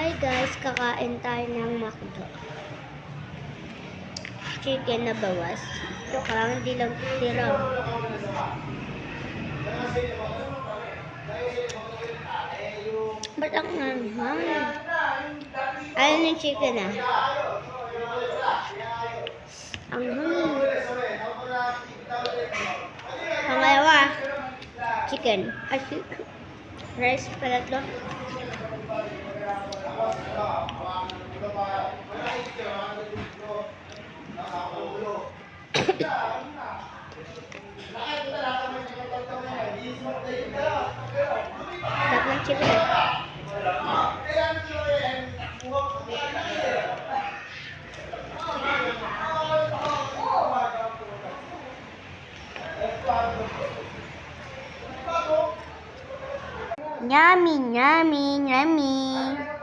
Hi guys, kakain tayo ng McDo. Chicken na bawas. Ito karang hindi lang tira. Ba't ang anghang? Ayun yung chicken ah. Anghang. Pangalawa, chicken. Ay, rice pala to. Sarap ng chicken. Yummy, yummy, yummy.